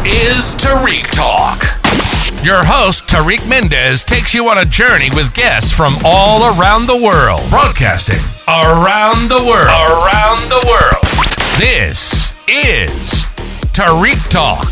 is Tarik Talk. Your host, Tarik Mendes, takes you on a journey with guests from all around the world. Broadcasting around the world. Around the world. This is Tarik Talk.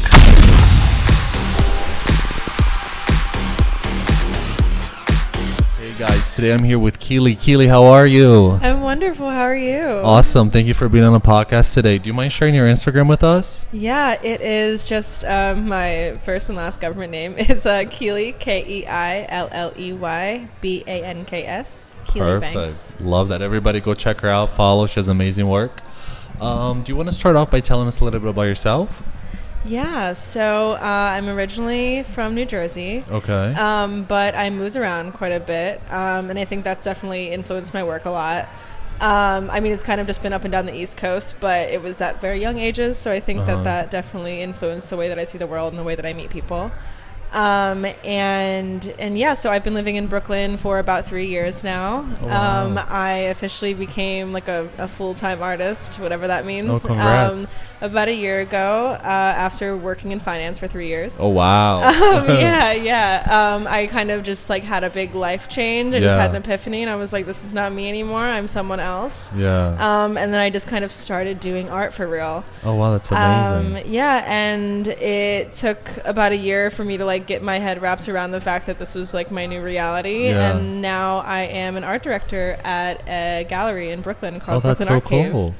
Guys, today I'm here with Keely. Keely, how are you? I'm wonderful. How are you? Awesome. Thank you for being on the podcast today. Do you mind sharing your Instagram with us? Yeah, it is just my first and last government name. It's Keely, KeillyBankS. Keely Banks. Love that. Everybody go check her out. Follow. She has amazing work. Do you want to start off by telling us a little bit about yourself? Yeah, so I'm originally from New Jersey. Okay. But I moved around quite a bit, and I think that's definitely influenced my work a lot. I mean, it's kind of just been up and down the East Coast, but it was at very young ages, so I think that definitely influenced the way that I see the world and the way that I meet people. And yeah, so I've been living in Brooklyn for about 3 years now. Oh, wow. I officially became like a full-time artist, whatever that means. Oh, congrats. About a year ago, after working in finance for 3 years. Oh, wow. Yeah. I kind of just like had a big life change. I just had an epiphany, and I was like, this is not me anymore. I'm someone else. Yeah. And then I just kind of started doing art for real. Oh, wow. That's amazing. Yeah. And it took about a year for me to like get my head wrapped around the fact that this was like my new reality. Yeah. And now I am an art director at a gallery in Brooklyn called Brooklyn Art Cave. Cool.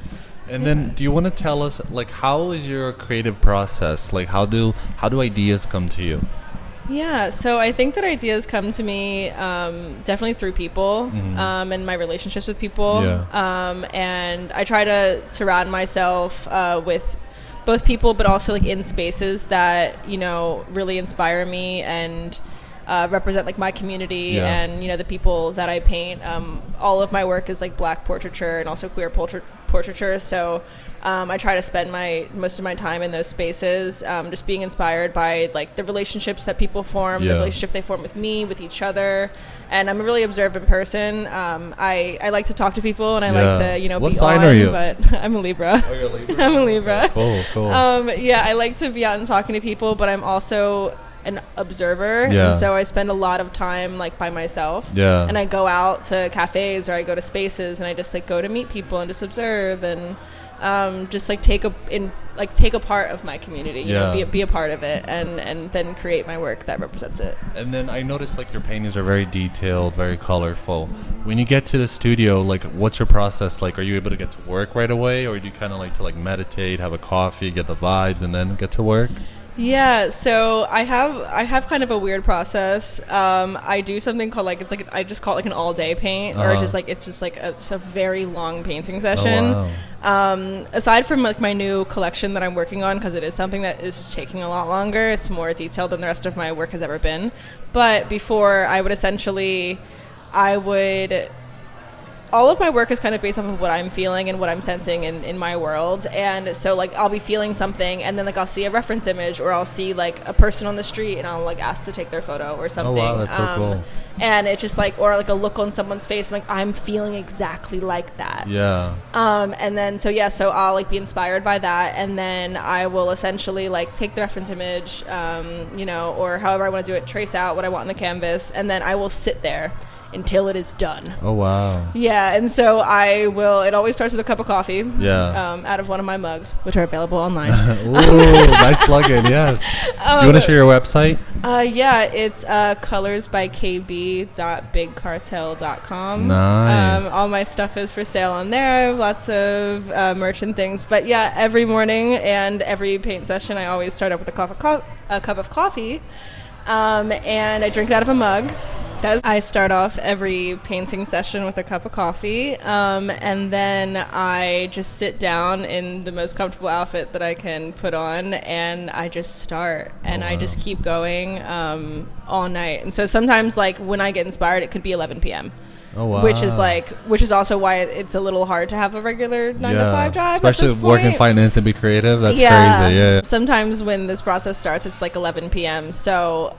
And then do you want to tell us, like, how is your creative process? Like, how do ideas come to you? Yeah, so I think that ideas come to me definitely through people, and my relationships with people. Yeah. And I try to surround myself with both people, but also like in spaces that, you know, really inspire me and represent like my community and, you know, the people that I paint. All of my work is like Black portraiture and also queer portraiture. So I try to spend most of my time in those spaces, just being inspired by like the relationships that people form, the relationship they form with me, with each other. And I'm a really observant person. I like to talk to people, and I like to, you know, what be sign on, are you? But I'm a Libra. Oh, you're a Libra? I'm a Libra. Cool. Yeah, I like to be out and talking to people, but I'm also an observer, and so I spend a lot of time like by myself, and I go out to cafes or I go to spaces, and I just like go to meet people and just observe and just like take a part of my community, you know, be a part of it, and then create my work that represents it. And then I noticed like your paintings are very detailed, very colorful. When you get to the studio, like, what's your process like? Are you able to get to work right away, or do you kind of like to like meditate, have a coffee, get the vibes, and then get to work? Yeah, so I have kind of a weird process. I do something called like, I just call it like an all day paint, or it's just a very long painting session. Oh, wow. Aside from like my new collection that I'm working on, because it is something that is just taking a lot longer. It's more detailed than the rest of my work has ever been. But before, all of my work is kind of based off of what I'm feeling and what I'm sensing in my world. And so like I'll be feeling something, and then like I'll see a reference image, or I'll see like a person on the street, and I'll like ask to take their photo or something. Oh, wow, that's so cool. And it's just like, or like a look on someone's face, and like I'm feeling exactly like that. Yeah. And then so I'll like be inspired by that, and then I will essentially like take the reference image, you know, or however I want to do it, trace out what I want on the canvas, and then I will sit there until it is done. Oh, wow. Yeah, and so it always starts with a cup of coffee. Yeah. Out of one of my mugs, which are available online. Ooh, nice plug-in, yes. Do you want to share your website? Yeah, it's colorsbykb.bigcartel.com. Nice. All my stuff is for sale on there. Lots of merch and things. But yeah, every morning and every paint session, I always start up with a cup of coffee. And I drink it out of a mug. I start off every painting session with a cup of coffee, and then I just sit down in the most comfortable outfit that I can put on, and I just start, and I just keep going all night. And so sometimes, like, when I get inspired, it could be 11 p.m. Oh, wow. Which is also why it's a little hard to have a regular 9 to 5 job. Especially work in finance and be creative. That's crazy. Yeah. Sometimes when this process starts, it's like 11 p.m. So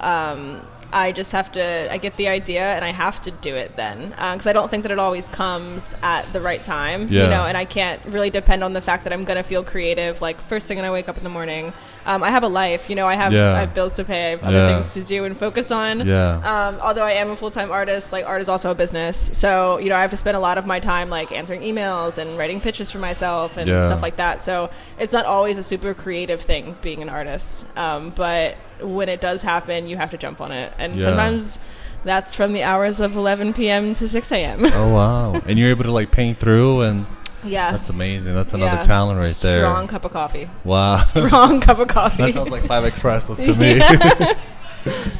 I just have to, I get the idea and I have to do it then. Because I don't think that it always comes at the right time, you know, and I can't really depend on the fact that I'm going to feel creative. Like first thing when I wake up in the morning, I have a life, you know, I have bills to pay, I have other things to do and focus on. Although I am a full-time artist, like art is also a business. So, you know, I have to spend a lot of my time like answering emails and writing pitches for myself and stuff like that. So it's not always a super creative thing being an artist. But when it does happen, you have to jump on it. And sometimes that's from the hours of 11 p.m. to 6 a.m. Oh, wow. And you're able to like paint through and... Yeah. That's amazing. That's another talent right there. Strong cup of coffee. Wow. Strong cup of coffee. That sounds like 5 espressos to me.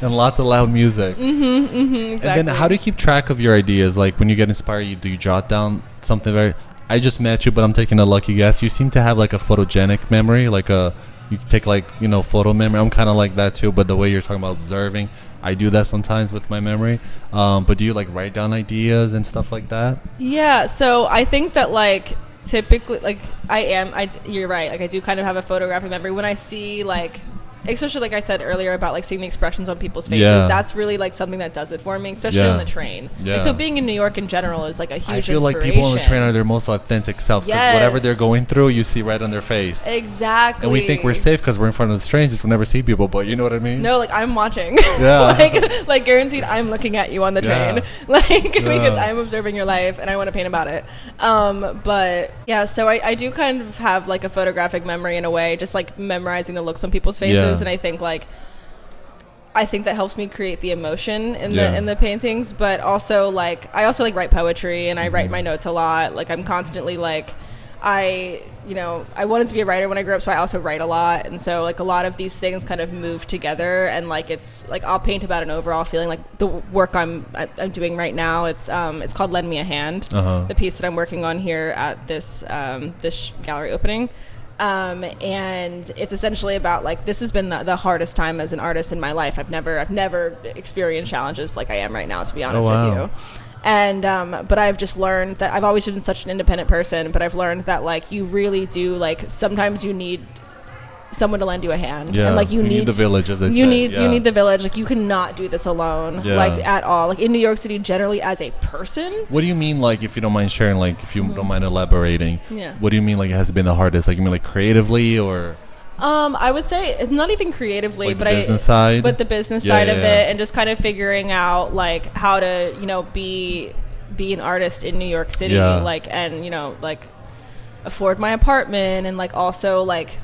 And lots of loud music. Exactly. And then how do you keep track of your ideas? Like when you get inspired, do you jot down something very... I just met you, but I'm taking a lucky guess. You seem to have like a photogenic memory, like a... You can take like, you know, photo memory. I'm kind of like that too, but the way you're talking about observing, I do that sometimes with my memory. But do you like write down ideas and stuff like that? Yeah, so I think that like typically, like you're right. Like I do kind of have a photographic memory when I see like, especially like I said earlier about like seeing the expressions on people's faces. That's really like something that does it for me, especially on the train. Like, so being in New York in general is like a huge inspiration. I feel like people on the train are their most authentic self because whatever they're going through, you see right on their face. Exactly. And we think we're safe because we're in front of the strangers. We'll never see people, but you know what I mean? No, like I'm watching. like guaranteed I'm looking at you on the train. Because I'm observing your life and I want to paint about it. But yeah, so I do kind of have like a photographic memory in a way, just like memorizing the looks on people's faces. And I think that helps me create the emotion in the paintings, but also like I also like write poetry and I write my notes a lot. Like I'm constantly like I wanted to be a writer when I grew up, so I also write a lot, and so like a lot of these things kind of move together, and like it's like I'll paint about an overall feeling. Like the work I'm doing right now, it's called Lend Me a Hand, the piece that I'm working on here at this gallery opening. And it's essentially about like this has been the hardest time as an artist in my life. I've never experienced challenges like I am right now, to be honest with you. And but I've just learned that I've always been such an independent person, but I've learned that like you really do, like sometimes you need someone to lend you a hand, and like you need the village, as they say. You need the village. Like you cannot do this alone, like at all. Like in New York City, generally as a person. What do you mean, like if you don't mind sharing, like if you don't mind elaborating? What do you mean, like it has been the hardest? Like you mean like creatively or? I would say it's not even creatively, like but the business side of it, and just kind of figuring out like how to be an artist in New York City, like and like afford my apartment, and like also like.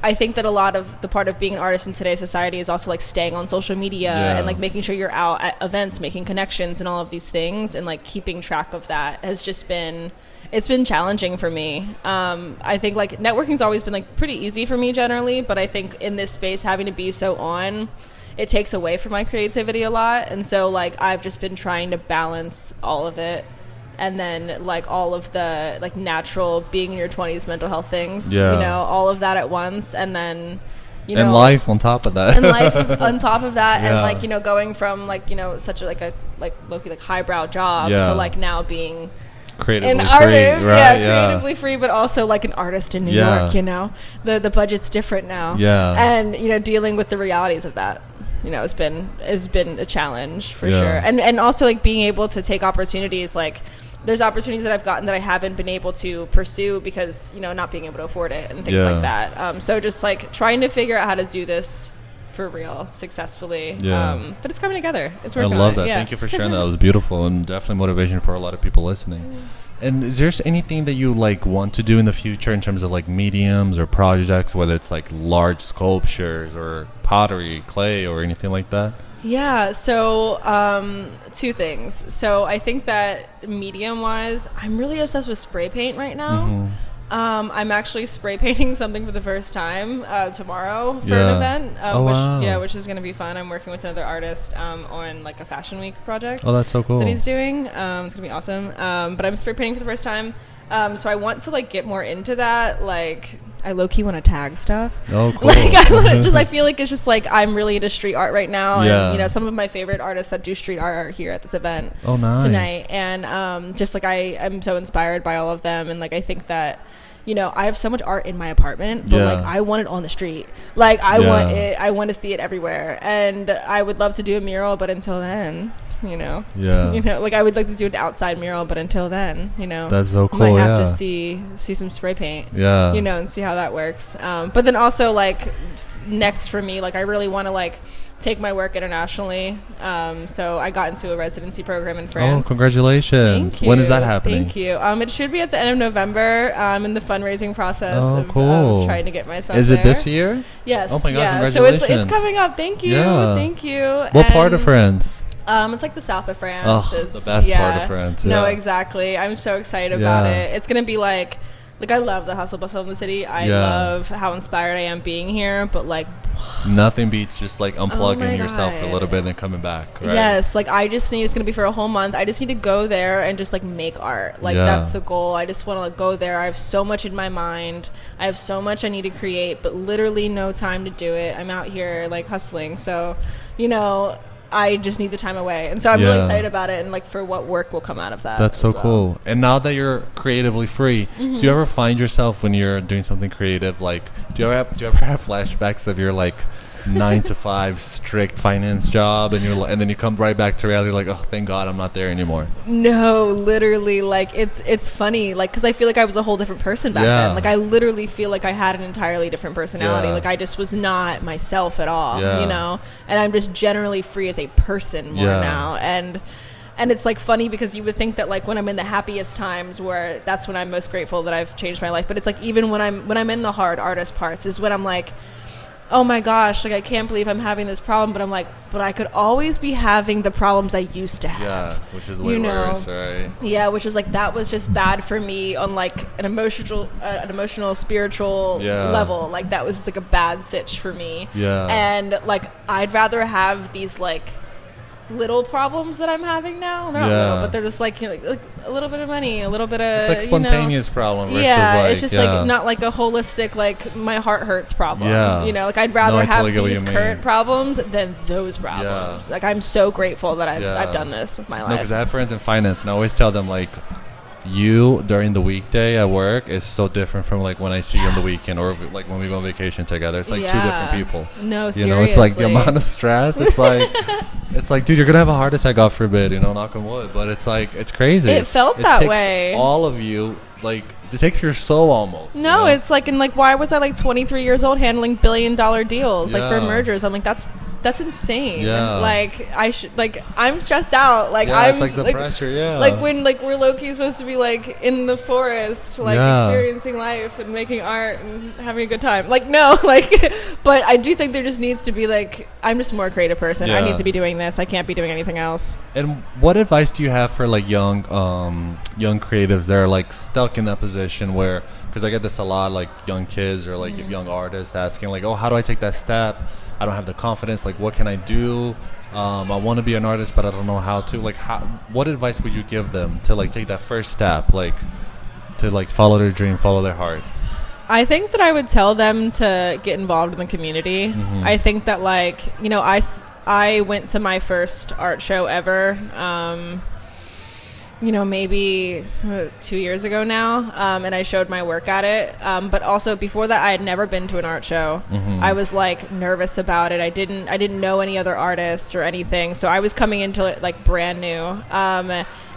I think that a lot of the part of being an artist in today's society is also like staying on social media and like making sure you're out at events, making connections and all of these things, and like keeping track of that has just been challenging for me. I think like networking's always been like pretty easy for me generally, but I think in this space having to be so on, it takes away from my creativity a lot, and so like I've just been trying to balance all of it. And then like all of the like natural being in your 20s mental health things, all of that at once, and then and life on top of that, and like going from like such a like low-key like highbrow job to like now being creatively an free, artist, creatively free, but also like an artist in New York. The budget's different now, and dealing with the realities of that. Has been a challenge for sure, and also like being able to take opportunities. Like there's opportunities that I've gotten that I haven't been able to pursue because not being able to afford it and things like that. So just like trying to figure out how to do this for real successfully. But it's coming together. It's working. I love that. Thank you for sharing that. It was beautiful and definitely motivation for a lot of people listening. And is there anything that you like want to do in the future in terms of like mediums or projects, whether it's like large sculptures or pottery, clay, or anything like that? Yeah, so two things. So I think that medium-wise, I'm really obsessed with spray paint right now. I'm actually spray painting something for the first time tomorrow for an event, which is going to be fun. I'm working with another artist on like a fashion week project. Oh, that's so cool. That he's doing. It's going to be awesome. But I'm spray painting for the first time. So I want to like get more into that. Like I low-key want to tag stuff. Oh, cool. Like I feel like it's just like I'm really into street art right now, and some of my favorite artists that do street art are here at this event tonight, and just like I'm so inspired by all of them, and like I think that you know, I have so much art in my apartment, but like I want it on the street. Like I want to see it everywhere, and I would love to do a mural, but until then, you know, like I would like to do an outside mural, but until then, you know, that's so cool. Might have to see some spray paint, you know, and see how that works. But then also like next for me, like I really want to like take my work internationally. So I got into a residency program in France. Oh, congratulations. When is that happening? Thank you. It should be at the end of November. I'm in the fundraising process of trying to get myself Is there. it this year? Yes. Oh my God, congratulations. So it's coming up. Thank you. Thank you. What part of France? It's like the south of France. Oh, the best part of France. No, exactly. I'm so excited about it. It's going to be like I love the hustle bustle of the city. I love how inspired I am being here, but like nothing beats just like unplugging yourself for a little bit and then coming back, right? Yes, like I just need, it's gonna be for a whole month. I just need to go there and just like make art. Like that's the goal. I just want to like go there. I have so much in my mind. I have so much I need to create, but literally no time to do it. I'm out here like hustling. So, you know, I just need the time away, and so I'm really excited about it, and like for what work will come out of that. That's so cool. And now that you're creatively free, do you ever find yourself when you're doing something creative, like do you ever have flashbacks of your like 9 to 5 strict finance job, and then you come right back to reality, like, oh, thank God I'm not there anymore? No, literally, like it's funny, like because I feel like I was a whole different person back then. Like I literally feel like I had an entirely different personality. Like I just was not myself at all, you know. And I'm just generally free as a person more now, and it's like funny because you would think that like when I'm in the happiest times, where that's when I'm most grateful that I've changed my life. But it's like even when I'm in the hard artist parts is when I'm like, oh my gosh, like I can't believe I'm having this problem, but I'm like, but I could always be having the problems I used to have. Yeah, which is way worse, right? Yeah, which is like, that was just bad for me on like an emotional, spiritual level. Like that was like a bad sitch for me. Yeah. And like, I'd rather have these like little problems that I'm having now. They're not little, but they're just like, you know, like a little bit of money, a little bit of, it's like spontaneous problem. It's just like not like a holistic like my heart hurts problem. You know, like I'd rather have these current problems than those problems. Like I'm so grateful that I've done this with my life. No, because I have friends in finance, and I always tell them like, you during the weekday at work is so different from like when I see you on the weekend, or like when we go on vacation together. It's like two different people. No, seriously. You know, it's like the amount of stress. It's like it's like, dude, you're gonna have a heart attack, God forbid, you know, knock on wood. But it's like, it's crazy. It felt that way. All of you, like, it takes your soul almost. No, you know? It's like, and like, why was I like 23 years old handling $1 billion deals like for mergers? I'm like, that's insane. Yeah. Like I'm stressed out. Like it's like the pressure. Yeah. Like when like we're low-key supposed to be like in the forest, like experiencing life and making art and having a good time. Like no, like, but I do think there just needs to be like, I'm just a more creative person. I need to be doing this. I can't be doing anything else. And what advice do you have for like young creatives that are like stuck in that position where, because I get this a lot, like young kids or like young artists asking like, oh, how do I take that step? I don't have the confidence. Like, what can I do? I want to be an artist, but I don't know how to. Like, what advice would you give them to like take that first step, like to like follow their dream, follow their heart? I think that I would tell them to get involved in the community. I think that like, you know, I went to my first art show ever. You know, maybe 2 years ago now, and I showed my work at it. But also before that, I had never been to an art show. I was like nervous about it. I didn't know any other artists or anything, so I was coming into it like brand new.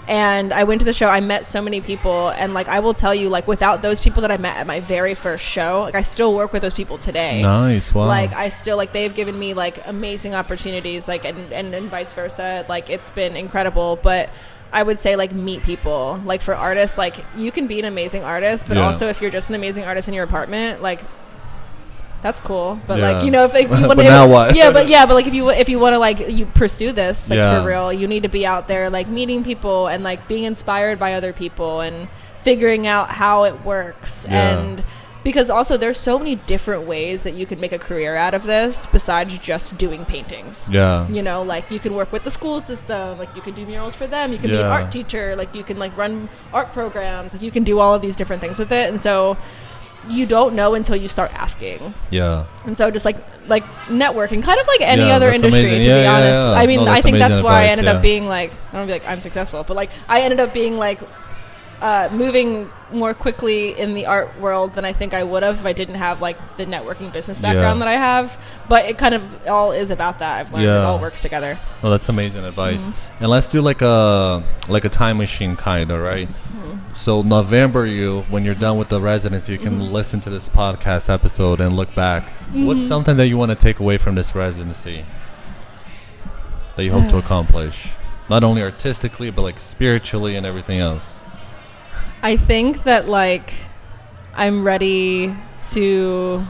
And I went to the show. I met so many people, and like I will tell you, like without those people that I met at my very first show, like I still work with those people today. Nice, wow. Like I still like they've given me like amazing opportunities, like and vice versa. Like it's been incredible, but I would say like meet people. Like for artists, like you can be an amazing artist, but also if you're just an amazing artist in your apartment, like that's cool. But like, you know, if you want to, now what? but like if you want to like you pursue this like for real, you need to be out there like meeting people and like being inspired by other people and figuring out how it works. And because also there's so many different ways that you could make a career out of this besides just doing paintings. You know, like you can work with the school system, like you can do murals for them, you can be an art teacher, like you can like run art programs, like you can do all of these different things with it. And so you don't know until you start asking. And so just like networking, kind of like any other industry, to be honest. I mean, I think that's why I ended up being like, I don't want to be like I'm successful, but like I ended up being like moving more quickly in the art world than I think I would have if I didn't have like the networking business background that I have. But it kind of all is about that. I've learned it all works together. Well, that's amazing advice. And let's do like a time machine kind of, right? So November, when you're done with the residency, you can listen to this podcast episode and look back. What's something that you want to take away from this residency that you hope to accomplish? Not only artistically, but like spiritually and everything else. I think that like I'm ready to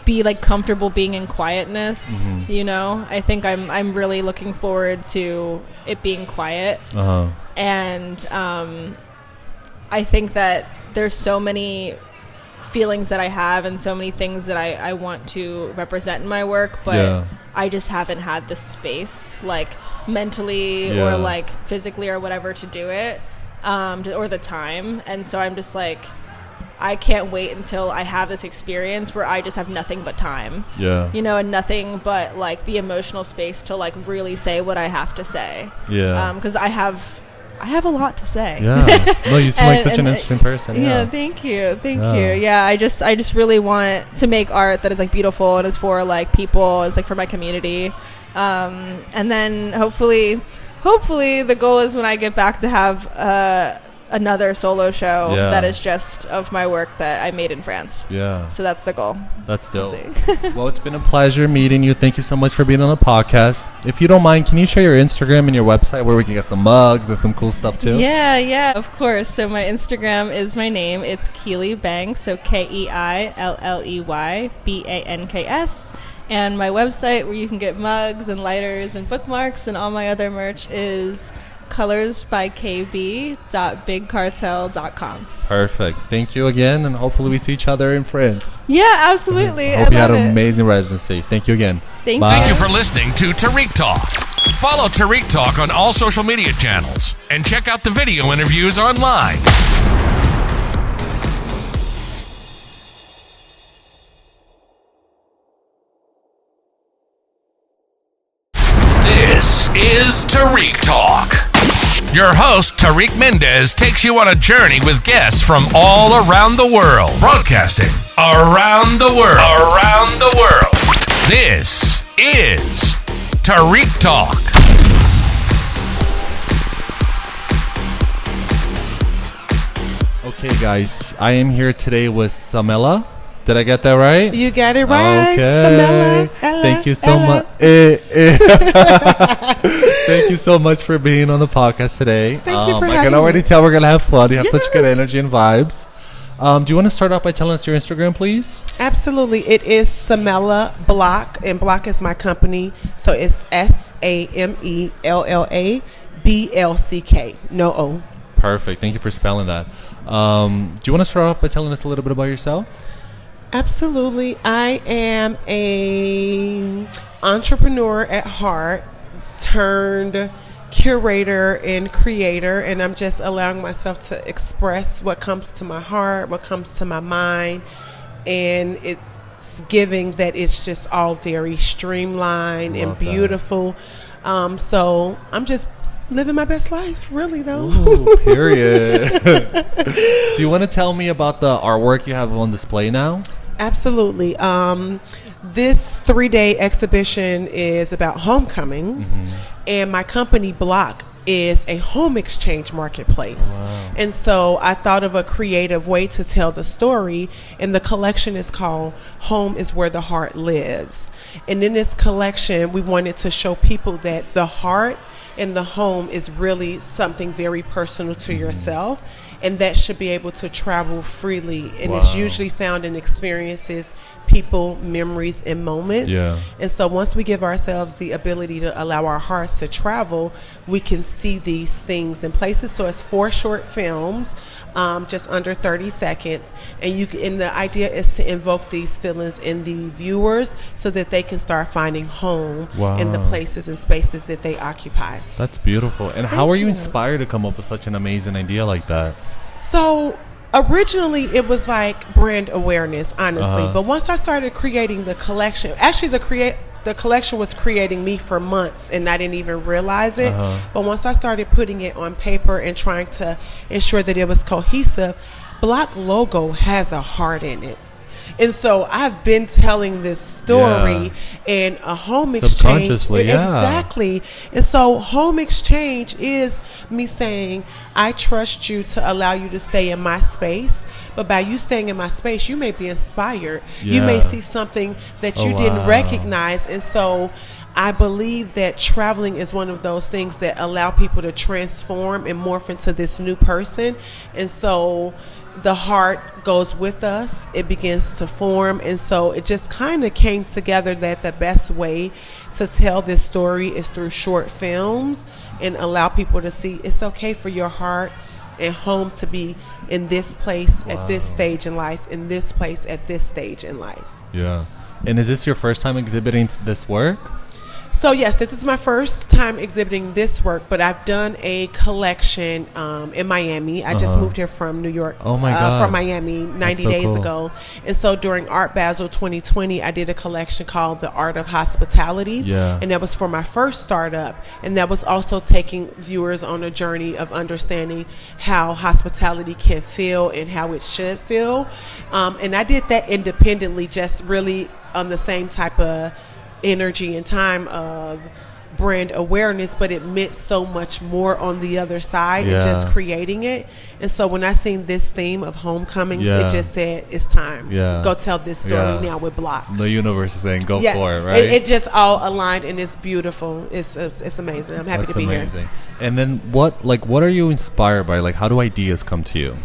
be like comfortable being in quietness. You know, I think I'm really looking forward to it being quiet. And I think that there's so many feelings that I have and so many things that I want to represent in my work, but I just haven't had the space, like mentally or like physically or whatever, to do it, or the time. And so I'm just like, I can't wait until I have this experience where I just have nothing but time, you know, and nothing but like the emotional space to like really say what I have to say. Because I have a lot to say. No, you seem like such an interesting person. Thank you. I just really want to make art that is like beautiful and is for like people, is like for my community, and then hopefully the goal is when I get back to have another solo show that is just of my work that I made in France. So that's the goal. That's dope. Well, it's been a pleasure meeting you. Thank you so much for being on the podcast. If you don't mind, can you share your Instagram and your website where we can get some mugs and some cool stuff too? Yeah, of course. So my Instagram is my name. It's Keilly Banks. So KeillyBanks. And my website where you can get mugs and lighters and bookmarks and all my other merch is colorsbykb.bigcartel.com. Perfect. Thank you again, and hopefully we see each other in France. Yeah, absolutely. Hope you had an amazing residency. Thank you again. Thank you for listening to Tarik Talk. Follow Tarik Talk on all social media channels and check out the video interviews online. This is Tarik Talk. Your host, Tarik Mendes, takes you on a journey with guests from all around the world. Broadcasting around the world. This is Tarik Talk. Okay, guys, I am here today with Samela. Did I get that right? You got it right. Okay. Samela. Thank you so much. Thank you so much for being on the podcast today. Thank you for having me. I can already tell we're going to have fun. You have such good energy and vibes. Do you want to start off by telling us your Instagram, please? Absolutely. It is Samela Block, and Block is my company. So it's SAMELLABLCK. No O. Perfect. Thank you for spelling that. Do you want to start off by telling us a little bit about yourself? Absolutely. I am a entrepreneur at heart turned curator and creator, and I'm just allowing myself to express what comes to my heart, what comes to my mind, and it's giving that it's just all very streamlined and beautiful. So I'm just living my best life, really, though. Ooh, period. Do you want to tell me about the artwork you have on display now? Absolutely. This 3-day exhibition is about homecomings, and my company Block is a home exchange marketplace. Wow. And so I thought of a creative way to tell the story, and the collection is called Home is Where the Heart Lives. And in this collection, we wanted to show people that the heart in the home is really something very personal to yourself, and that should be able to travel freely, and it's usually found in experiences, people, memories, and moments. And so once we give ourselves the ability to allow our hearts to travel, we can see these things in places. So it's 4 short films, just under 30 seconds, and the idea is to invoke these feelings in the viewers so that they can start finding home in the places and spaces that they occupy. That's beautiful. And how were you inspired to come up with such an amazing idea like that? So originally it was like brand awareness, honestly. But once I started creating the collection, actually the the collection was creating me for months, and I didn't even realize it. But once I started putting it on paper and trying to ensure that it was cohesive, Block logo has a heart in it. And so I've been telling this story in a home exchange. Exactly. And so home exchange is me saying, I trust you to allow you to stay in my space. But by you staying in my space, you may be inspired. You may see something that you didn't recognize. And so I believe that traveling is one of those things that allow people to transform and morph into this new person. And so the heart goes with us. It begins to form. And so it just kind of came together that the best way to tell this story is through short films and allow people to see it's okay for your heart and home to be in this place at this stage in life, in this place at this stage in life. Yeah. And is this your first time exhibiting this work? So yes, this is my first time exhibiting this work, but I've done a collection in Miami. I just moved here from New York, from Miami 90 days ago. And so during Art Basel 2020, I did a collection called The Art of Hospitality. And that was for my first startup. And that was also taking viewers on a journey of understanding how hospitality can feel and how it should feel. And I did that independently, just really on the same type of energy and time of brand awareness, but it meant so much more on the other side and just creating it. And so when I seen this theme of homecomings, it just said it's time. Go tell this story now with Block. The universe is saying go for it, right? It just all aligned and it's beautiful. It's amazing. I'm happy to be here. And then what are you inspired by? Like, how do ideas come to you?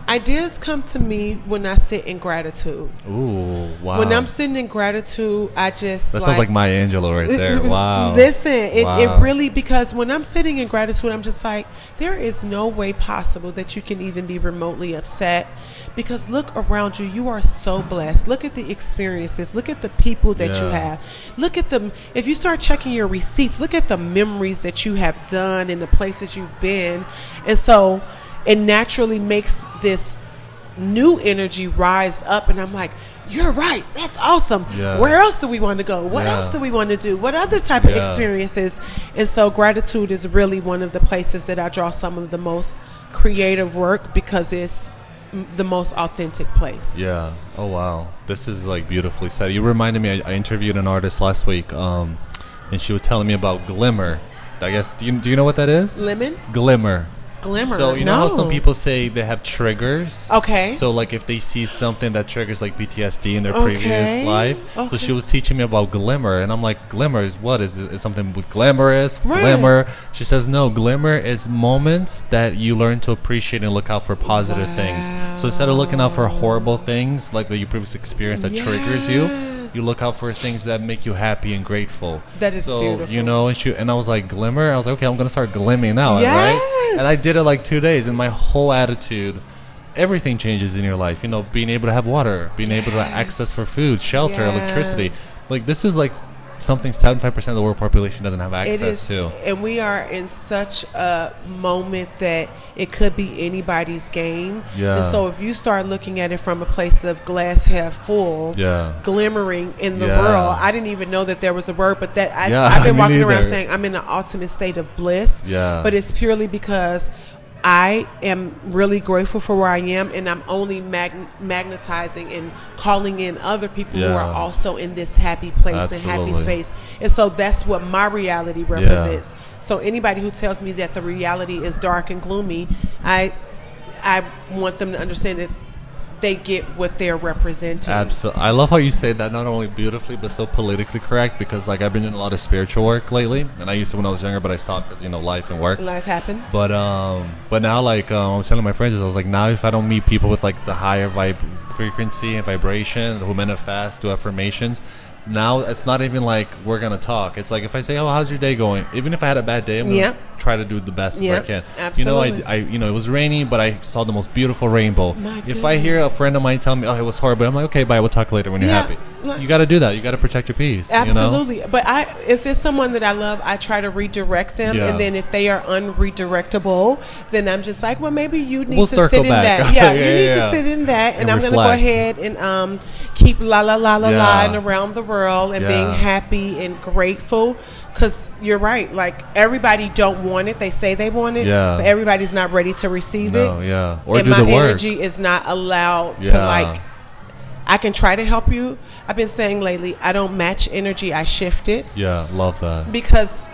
Ideas come to me when I sit in gratitude. Ooh, wow. When I'm sitting in gratitude, I just... That sounds like Maya Angelou right there. Wow. Listen, it really... Because when I'm sitting in gratitude, I'm just like, there is no way possible that you can even be remotely upset. Because look around you. You are so blessed. Look at the experiences. Look at the people that you have. Look at them. If you start checking your receipts, look at the memories that you have done and the places you've been. And so... it naturally makes this new energy rise up. And I'm like, you're right. That's awesome. Where else do we want to go? What else do we want to do? What other type of experiences? And so gratitude is really one of the places that I draw some of the most creative work because it's the most authentic place. Yeah. Oh, wow. This is like beautifully said. You reminded me, I interviewed an artist last week and she was telling me about glimmer. I guess, do you know what that is? Lemon? Glimmer. So you know how some people say they have triggers? Okay. So like if they see something that triggers like PTSD in their previous life. So she was teaching me about glimmer, and I'm like, glimmer is what? Is it something with glamorous? Glimmer. She says no, glimmer is moments that you learn to appreciate and look out for positive things. So instead of looking out for horrible things like that you previously experienced that triggers you look out for things that make you happy and grateful. That is beautiful. You know, and I was like, glimmer? I was like, okay, I'm going to start glimming now, right? And I did it like 2 days, and my whole attitude, everything changes in your life. You know, being able to have water, being able to have access for food, shelter, electricity. Like, this is like something 75% of the world population doesn't have access to. And we are in such a moment that it could be anybody's game. And so if you start looking at it from a place of glass half full, glimmering in the world, I didn't even know that there was a word, but that I've been walking around saying I'm in an ultimate state of bliss. But it's purely because I am really grateful for where I am, and I'm only magnetizing and calling in other people who are also in this happy place and happy space. And so that's what my reality represents. So anybody who tells me that the reality is dark and gloomy, I want them to understand that they get what they're representing. Absolutely. I love how you say that, not only beautifully but so politically correct, because like I've been doing a lot of spiritual work lately, and I used to when I was younger, but I stopped because, you know, life and work. Life happens. But now, like I was telling my friends, I was like, now if I don't meet people with like the higher frequency and vibration who manifest, do affirmations, now it's not even like we're gonna talk. It's like if I say, "Oh, how's your day going?" Even if I had a bad day, I'm gonna try to do the best I can. Absolutely. You know, it was rainy, but I saw the most beautiful rainbow. If I hear a friend of mine tell me, "Oh, it was horrible," I'm like, "Okay, bye. We'll talk later when you're happy." You got to do that. You got to protect your peace. Absolutely. You know? But if it's someone that I love, I try to redirect them, and then if they are unredirectable, then I'm just like, well, maybe you need to sit in that. You need to sit in that, and I'm going to go ahead and keep la la la la la and around the world. world and being happy and grateful. Because you're right, like everybody don't want it. They say they want it, but everybody's not ready to receive it. Or and do my the work. energy is not allowed to like. I can try to help you. I've been saying lately, I don't match energy. I shift it. Yeah, love that. Because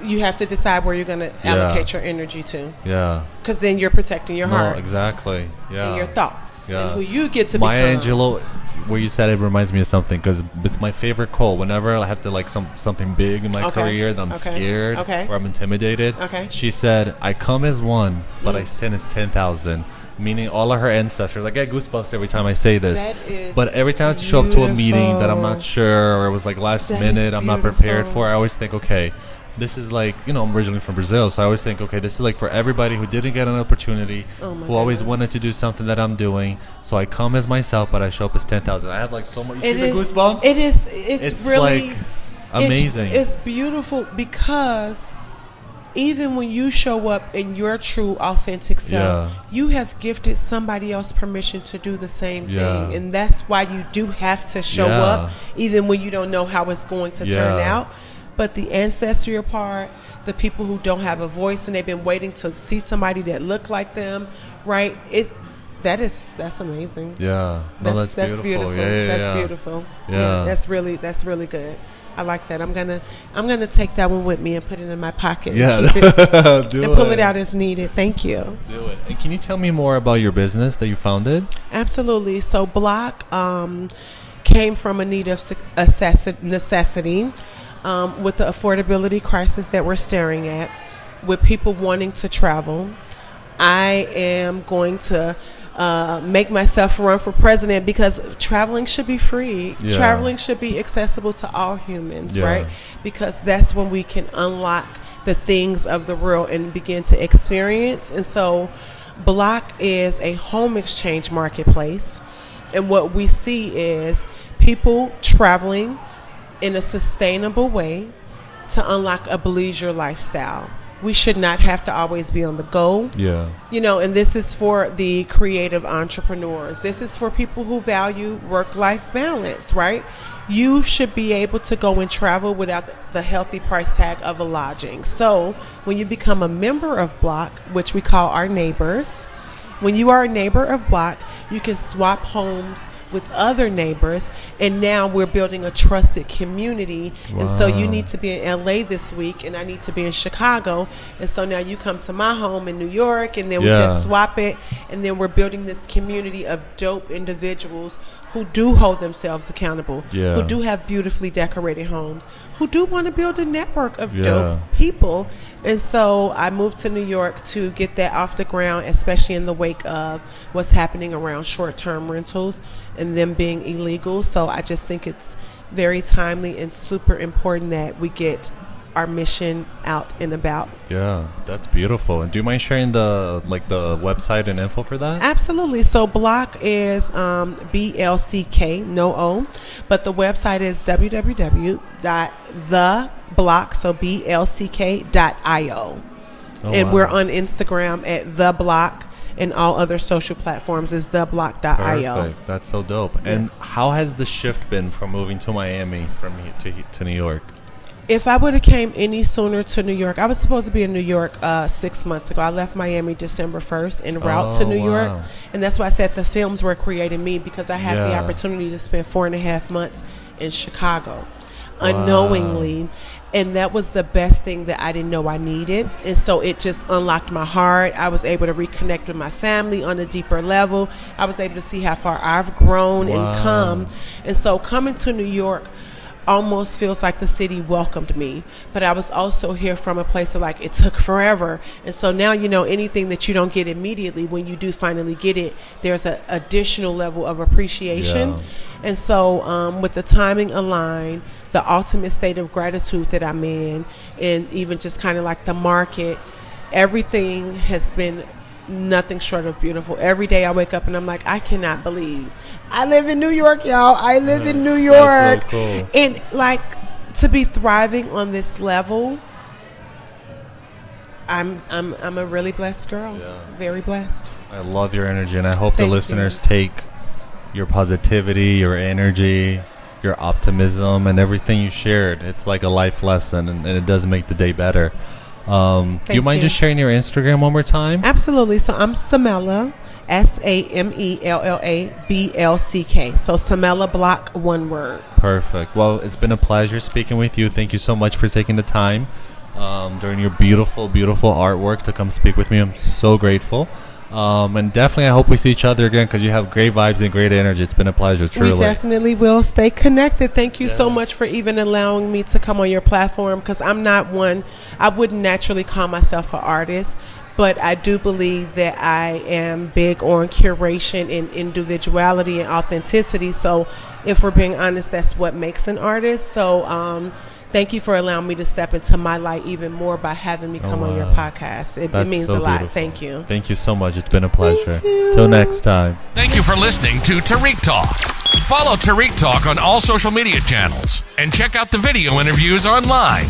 you have to decide where you're going to allocate your energy to. Yeah. Because then you're protecting your heart. Exactly. Yeah. And your thoughts. Yeah. And who you get to Maya become. Angelou, where you said it reminds me of something, because it's my favorite quote. Whenever I have to like something big in my career that I'm scared or I'm intimidated, she said, I come as one, but I sin as 10,000. Meaning all of her ancestors. I get goosebumps every time I say this. But every time I show up to a meeting that I'm not sure, or it was like last minute, I'm not prepared for, I always think, okay, this is like, I'm originally from Brazil, so I always think, okay, this is like for everybody who didn't get an opportunity, who always wanted to do something that I'm doing. So I come as myself, but I show up as 10,000. I have like so much. You see the goosebumps? It's really like amazing. It's beautiful because even when you show up in your true, authentic self, you have gifted somebody else permission to do the same thing. And that's why you do have to show up, even when you don't know how it's going to turn out. But the ancestral part, the people who don't have a voice and they've been waiting to see somebody that look like them, right? That's amazing. Yeah. No, that's beautiful. That's beautiful. Yeah. That's really good. I like that. I'm gonna take that one with me and put it in my pocket. And pull it out as needed. Thank you. Do it. And can you tell me more about your business that you founded? Absolutely. So Block came from a need of necessity with the affordability crisis that we're staring at, with people wanting to travel. I am going to make myself run for president because traveling should be free. Traveling should be accessible to all humans, right? Because that's when we can unlock the things of the world and begin to experience. And so Block is a home exchange marketplace. And what we see is people traveling in a sustainable way to unlock a bleisure lifestyle. We should not have to always be on the go. And this is for the creative entrepreneurs. This is for people who value work-life balance, right? You should be able to go and travel without the healthy price tag of a lodging. So when you become a member of Block, which we call our neighbors, when you are a neighbor of Block, you can swap homes with other neighbors, and now we're building a trusted community. And so you need to be in LA this week, and I need to be in Chicago, and so now you come to my home in New York, and then we just swap it, and then we're building this community of dope individuals who do hold themselves accountable, who do have beautifully decorated homes, who do want to build a network of dope people. And so I moved to New York to get that off the ground, especially in the wake of what's happening around short-term rentals and them being illegal. So I just think it's very timely and super important that we get our mission out and about. Yeah, that's beautiful. And do you mind sharing the website and info for that? Absolutely. So Block is BLCK, no O, but the website is www.theblock, so BLCK.io. And we're on Instagram at The Block, and all other social platforms is theblock.io. Perfect. That's so dope. Yes. And how has the shift been from moving to Miami from here to New York? If I would have came any sooner to New York, I was supposed to be in New York 6 months ago. I left Miami December 1st en route to New York. And that's why I said the films were creating me, because I had the opportunity to spend 4.5 months in Chicago unknowingly. And that was the best thing that I didn't know I needed. And so it just unlocked my heart. I was able to reconnect with my family on a deeper level. I was able to see how far I've grown and come. And so coming to New York almost feels like the city welcomed me, but I was also here from a place of like, it took forever. And so now, anything that you don't get immediately, when you do finally get it, there's an additional level of appreciation. And so with the timing aligned, the ultimate state of gratitude that I'm in, and even just kind of like the market, everything has been nothing short of beautiful. Every day I wake up and I'm like, I cannot believe I live in New York, y'all. I live in New York. That's so cool. And like, to be thriving on this level, I'm a really blessed girl. Very blessed. I love your energy, and I hope the listeners take your positivity, your energy, your optimism and everything you shared. It's like a life lesson, and it does make the day better. Do you mind just sharing your Instagram one more time? Absolutely. So I'm Samella, SAMELLABLCK. So Samella Block, one word. Perfect. Well, it's been a pleasure speaking with you. Thank you so much for taking the time during your beautiful, beautiful artwork to come speak with me. I'm so grateful. And definitely I hope we see each other again, because you have great vibes and great energy. It's been a pleasure, truly. We definitely will stay connected. Thank you so much for even allowing me to come on your platform, because I'm not one, I wouldn't naturally call myself an artist, but I do believe that I am big on curation and individuality and authenticity. So if we're being honest, that's what makes an artist. So thank you for allowing me to step into my light even more by having me come on your podcast. It means so a lot. Beautiful. Thank you. Thank you so much. It's been a pleasure. Till next time. Thank you for listening to Tarik Talk. Follow Tarik Talk on all social media channels and check out the video interviews online.